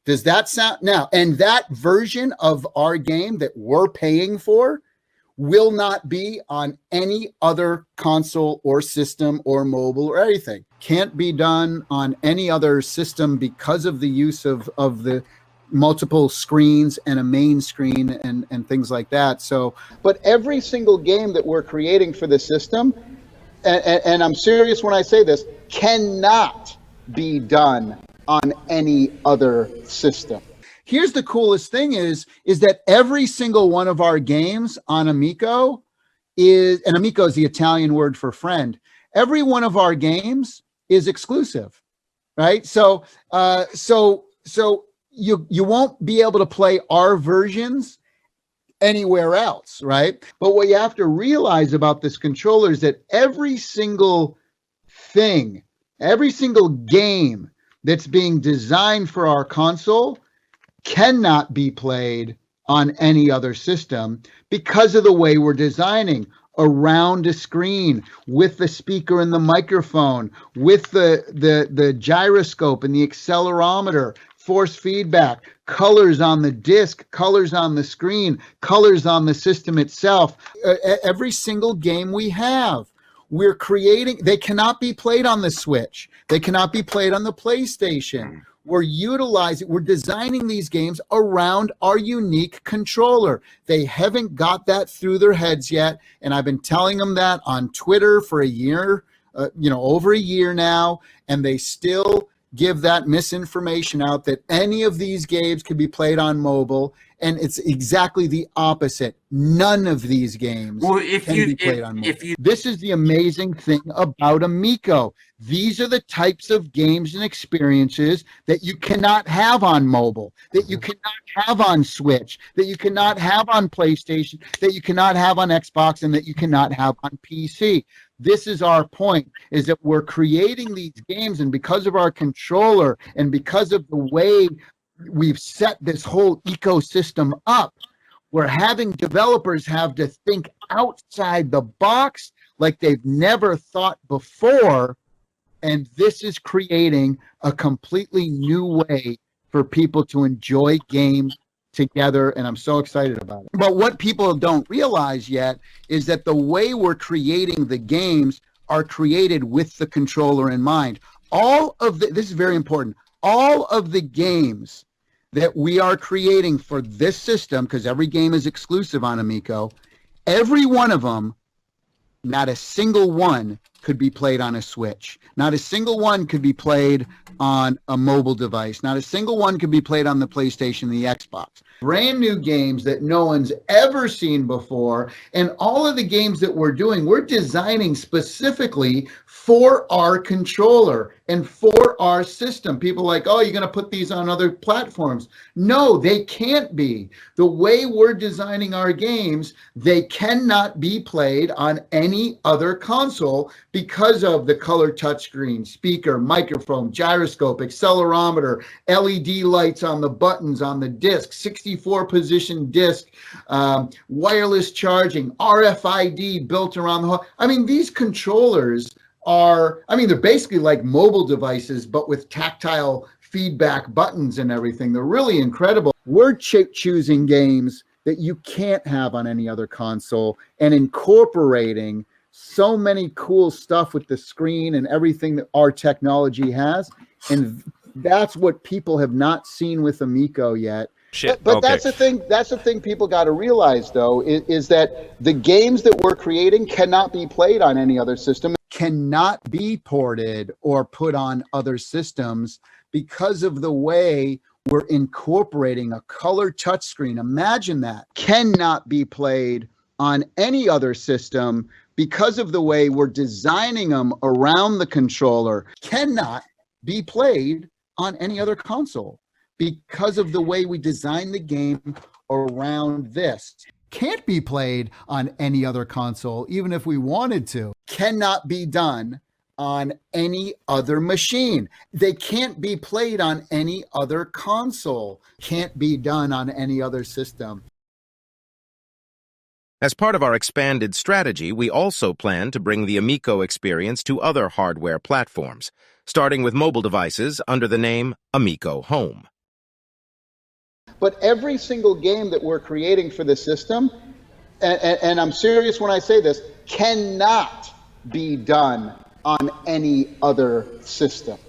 Does that sound now? And that version of our game that we're paying for will not be on any other console or system or mobile or anything. Can't be done on any other system because of the use of the multiple screens and a main screen and things like that. So, but every single game that we're creating for the system, and I'm serious when I say this, cannot be done on any other system. Here's the coolest thing is that every single one of our games on Amico is, and Amico is the Italian word for friend. Every one of our games is exclusive, right? So you won't be able to play our versions anywhere else, right? But what you have to realize about this controller is that every single thing, every single game that's being designed for our console cannot be played on any other system because of the way we're designing around a screen with the speaker and the microphone, with the gyroscope and the accelerometer, force feedback, colors on the disc, colors on the screen, colors on the system itself. Every single game we have, we're creating, they cannot be played on the Switch. They cannot be played on the PlayStation. We're designing these games around our unique controller. They haven't got that through their heads yet. And I've been telling them that on Twitter for a year, over a year now, and they still give that misinformation out that any of these games can be played on mobile. And it's exactly the opposite. None of these games can be played on mobile. This is the amazing thing about Amico. These are the types of games and experiences that you cannot have on mobile, that you cannot have on Switch, that you cannot have on PlayStation, that you cannot have on Xbox, and that you cannot have on PC. This is our point, is that we're creating these games, and because of our controller and because of the way we've set this whole ecosystem up, we're having developers have to think outside the box like they've never thought before. And this is creating a completely new way for people to enjoy games together. And I'm so excited about it. But what people don't realize yet is that the way we're creating the games are created with the controller in mind. This is very important. All of the games that we are creating for this system, because every game is exclusive on Amico, every one of them, not a single one could be played on a Switch. Not a single one could be played on a mobile device. Not a single one could be played on the PlayStation and the Xbox. Brand new games that no one's ever seen before. And all of the games that we're doing, we're designing specifically for our controller and for our system. People are like, oh, you're going to put these on other platforms. No, they can't be. The way we're designing our games, they cannot be played on any other console because of the color touchscreen, speaker, microphone, gyroscope, accelerometer, LED lights on the buttons on the disc, 64 position disc, wireless charging, RFID built around the whole. I mean, these controllers they're basically like mobile devices, but with tactile feedback buttons and everything. They're really incredible. We're choosing games that you can't have on any other console and incorporating so many cool stuff with the screen and everything that our technology has. And that's what people have not seen with Amico yet. But okay. That's the thing people got to realize, though, is that the games that we're creating cannot be played on any other system, cannot be ported or put on other systems because of the way we're incorporating a color touchscreen. Imagine that. Cannot be played on any other system because of the way we're designing them around the controller. Cannot be played on any other console because of the way we design the game around this. Can't be played on any other console, even if we wanted to. Cannot be done on any other machine. They can't be played on any other console. Can't be done on any other system. As part of our expanded strategy, we also plan to bring the Amico experience to other hardware platforms, starting with mobile devices under the name Amico Home. But every single game that we're creating for the system, and I'm serious when I say this, cannot be done on any other system.